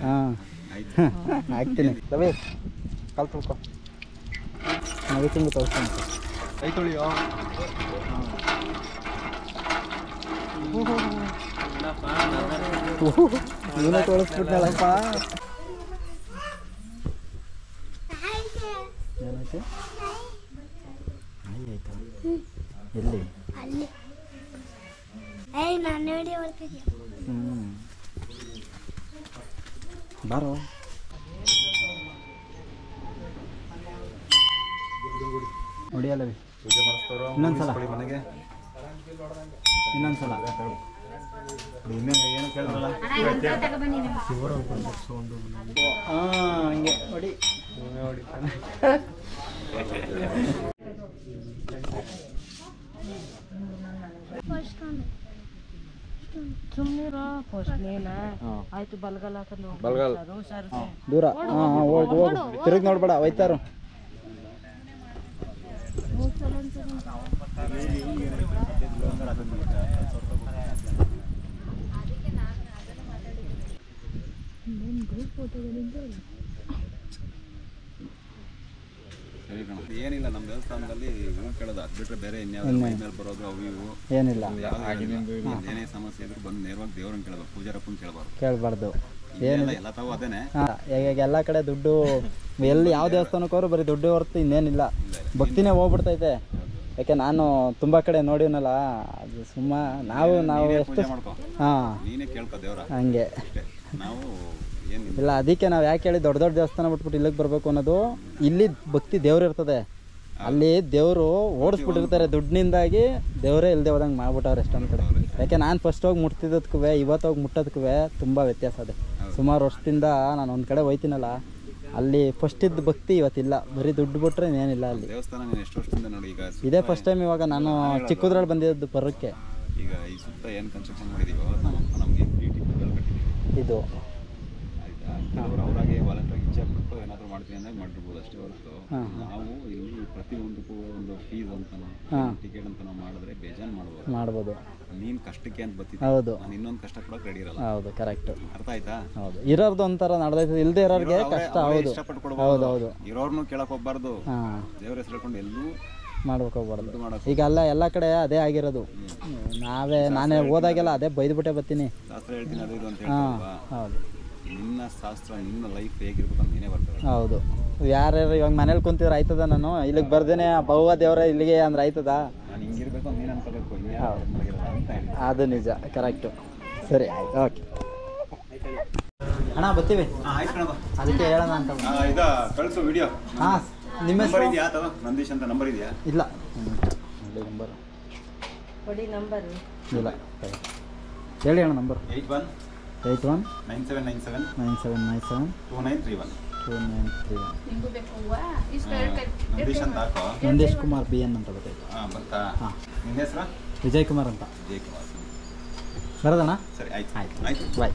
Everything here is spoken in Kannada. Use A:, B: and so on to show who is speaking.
A: ಹಾಂ ಹಾಕ್ತೀನಿ ರವಿ ಕಾಲು ತೊಳ್ಕೊ ನಾವು ತಿಂದು ತೋರಿಸ್ತೀನಿ ಕೈ ತೊಳಿಯೋ ನೀನೇ ತೋರಿಸ್ಬಿಟ್ನಲ್ಲಪ್ಪ ಏನೈತೆ ಆಯ್ತಾ ಎಲ್ಲಿ ಬಾರೋ ಹೊಡಿಯಲ್ಲವಿ ಇನ್ನೊಂದ್ಸಲ ಏನು ಕೇಳಿದ್ರಲ್ಲ ಹಂಗೆ ಹೊಡಿ
B: ಆಯ್ತು ಬಲ್ಗಲ್
A: ದೂರ ಹೋಗು ತಿರುಗಿ ನೋಡ್ಬೇಡ ಹೋಯ್ತಾರು
C: ಏನಿಲ್ಲ ನಮ್ಮ ದೇವಸ್ಥಾನದಲ್ಲಿ ಹೂ ಕೇಳೋದು ಅದು ಬಿಟ್ಟರೆ ಬೇರೆ ಇನ್ಯಾವುದು ಮೈ ಮೇಲೆ ಬರೋದು ಅವು ಇವು
A: ಏನಿಲ್ಲ
C: ಏನೇ ಸಮಸ್ಯೆ ಇದ್ರು ಬಂದು ನೇರವಾಗಿ ದೇವ್ರನ್ನ ಕೇಳಬೇಕು ಪೂಜಾರಪ್ಪನ
A: ಕೇಳಬಾರ್ದು
C: ಎಲ್ಲ ತಾವು ಅದೇನೆ
A: ಈಗ ಎಲ್ಲ ಕಡೆ ದುಡ್ಡು ಎಲ್ಲಿ ಯಾವ ದೇವಸ್ಥಾನಕ್ಕೆ ಹೋದ್ರು ಬರೀ ದುಡ್ಡು ಹೊರತು ಇನ್ನೇನಿಲ್ಲ ಭಕ್ತಿನೇ ಹೋಗ್ಬಿಡ್ತೈತೆ ಯಾಕೆ ನಾನು ತುಂಬ ಕಡೆ ನೋಡಿನಲ್ಲ ಅದು ಸುಮ್ಮ ನಾವು ಎಷ್ಟು
C: ನೀನೇ ಕೇಳ್ಕೊ ದೇವ್ರ
A: ಹಂಗೆ
C: ನಾವು
A: ಇಲ್ಲ ಅದಕ್ಕೆ ನಾವು ಯಾಕೆ ಹೇಳಿ ದೊಡ್ಡ ದೊಡ್ಡ ದೇವಸ್ಥಾನ ಬಿಟ್ಬಿಟ್ಟು ಇಲ್ಲಿಗೆ ಬರಬೇಕು ಅನ್ನೋದು ಇಲ್ಲಿ ಭಕ್ತಿ ದೇವ್ರು ಇರ್ತದೆ ಅಲ್ಲಿ ದೇವರು ಓಡಿಸ್ಬಿಟ್ಟಿರ್ತಾರೆ ದುಡ್ಡಿನಿಂದಾಗಿ ದೇವರೇ ಇಲ್ಲದೆ ಹೋದಂಗೆ ಮಾಡ್ಬಿಟ್ಟವ್ರೆ ಎಷ್ಟೊಂದು ಕಡೆ ಯಾಕೆ ನಾನು ಫಸ್ಟ್ ಹೋಗಿ ಮುಟ್ತಿದ್ದಕ್ಕೂ ಇವತ್ತು ಹೋಗಿ ಮುಟ್ಟೋದಕ್ಕೂ ತುಂಬ ವ್ಯತ್ಯಾಸ ಇದೆ ಸುಮಾರು ವರ್ಷದಿಂದ ನಾನು ಒಂದು ಕಡೆ ಹೋಯ್ತೀನಲ್ಲ ಅಲ್ಲಿ ಫಸ್ಟ್ ಇದ್ದ ಭಕ್ತಿ ಇವತ್ತಿಲ್ಲ ಬರೀ ದುಡ್ಡು ಬಿಟ್ರೆ ಏನಿಲ್ಲ ಅಲ್ಲಿ
C: ದೇವಸ್ಥಾನ ಎಷ್ಟು ವರ್ಷದಿಂದ ನೋಡಿ ಈಗ
A: ಇದೇ ಫಸ್ಟ್ ಟೈಮ್ ಇವಾಗ ನಾನು ಚಿಕ್ಕದ್ರಲ್ಲಿ ಬಂದಿದ್ದು ಬರೋಕ್ಕೆ
C: ಈಗ ಈ ಸುತ್ತ ಏನು ಕನ್ಸ್ಟ್ರಕ್ಷನ್ ಮಾಡಿದೀವೋ ನಮಗೆ
A: ಇದು
C: ಅವರಾಗೆ ವಾಲಂಟಿಯರ್ ಇಚ್ಛೆ ಪಟ್ಟು ಏನಾದರೂ ಮಾಡ್ತೀವಿ ಅಂದಾಗ ಮಾಡಿರ್ಬೋದು ಅಷ್ಟೇ ಹೊರತು ನಾವು ಇಲ್ಲಿ ಪ್ರತಿಯೊಂದಕ್ಕೂ ಒಂದು ಫೀಸ್ ಅಂತಾನೋ ಟಿಕೆಟ್ ಅಂತ ನಾವು ಮಾಡಿದ್ರೆ ಬೇಜಾನ್ ಮಾಡ್ಬೋದು ನೀನು ಕಷ್ಟಕ್ಕೆ ಅಂತ ಬರ್ತಿದ್ದೆ
A: ಹೌದು
C: ನಾನು ಇನ್ನೊಂದು ಕಷ್ಟ ಕೊಡೋಕೆ ರೆಡಿ ಇರಲ್ಲ
A: ಹೌದು ಕರೆಕ್ಟ್
C: ಅರ್ಥ ಆಯ್ತಾ
A: ಹೌದು ಇರೋರ್ದು ಒಂಥರ ನಡೆದೈತೆ ಇಲ್ಲದೆ ಇರೋರಿಗೆ ಕಷ್ಟ ಹೌದು
C: ಇಷ್ಟಪಟ್ಟು ಕೊಡ್ಬೋದು ಹೌದು ಇರೋರ್ನು ಕೇಳಕ್ಕೆ ಹೋಗ್ಬಾರ್ದು ದೇವ್ರ ಹೆಸರು ಹೇಳ್ಕೊಂಡು ಎಲ್ಲೂ
A: ಮಾಡ್ಬೇಕು ಹೋಗ್ಬಾರ್ದು ಈಗ ಎಲ್ಲ ಕಡೆ ಅದೇ ಆಗಿರೋದು ನಾನೇ ಹೋದಾಗೆಲ್ಲ ಅದೇ ಬೈದ್ಬಿಟ್ಟೆ ಬರ್ತೀನಿ
C: ಶಾಸ್ತ್ರ ಹೇಳ್ತೀನಿ ಅದು ಇದು ಅಂತ ಹೇಳ್ತೀವಲ್ವಾ
A: ಹೌದು
C: ನಿನ್ನ ಶಾಸ್ತ್ರ ನಿನ್ನ ಲೈಫ್ ಹೇಗಿರ್ಬೇಕು ಅಂತ ನೀನೇ ಬರ್ತದೆ
A: ಹೌದು ಯಾರ್ಯಾರು ಇವಾಗ ಮನೇಲಿ ಕುಂತಿದ್ರೆ ಆಯ್ತದ ನಾನು ಇಲ್ಲಿಗೆ ಬರ್ದೇನೆ ಬವ್ವ ದೇವ್ರ ಇಲ್ಲಿಗೆ ಅಂದ್ರೆ ಆಯ್ತದ
C: ನಾನು ಹಿಂಗಿರ್ಬೇಕು ಅಂತ ನೀನು ಅನ್ಕೋಬೇಕು
A: ಅದು ನಿಜ ಕರೆಕ್ಟು ಸರಿ ಆಯ್ತು ಓಕೆ ಅಣ್ಣ ಬರ್ತೀವಿ ಅದಕ್ಕೆ ಹೇಳೋಣ ಅಂತ
C: ಇದಾ ಕಳಿಸು ವಿಡಿಯೋ
A: ಹಾಂ ನಿಮ್ಮ
C: ನಂಬರ್ ಇದೆಯಾ ಅಥವಾ ನಂದೀಶ್ ಅಂತ ನಂಬರ್ ಇದೆಯಾ
A: ಇಲ್ಲ
B: ನಂಬರ್
A: ಇಲ್ಲ ಹೇಳಿ ಅಣ್ಣ ನಂಬರ್
C: 81 9797
A: 9797
C: 2931 ನಂದೀಶ್ ಅಂತ ಹಾಕೋ
A: ನಂದೀಶ್ ಕುಮಾರ್ ಬಿ ಎನ್ ಅಂತ ಗೊತ್ತಾಯ್ತು
C: ಬರ್ತಾ ನಿನ್ನ ಹೆಸರು
A: ವಿಜಯ್ ಕುಮಾರ್ ಅಂತ
C: ವಿಜಯ್ ಕುಮಾರ್
A: ಬರೋದಣ್ಣ
C: ಸರಿ ಆಯ್ತು
A: ಆಯ್ತು ಬಾಯ್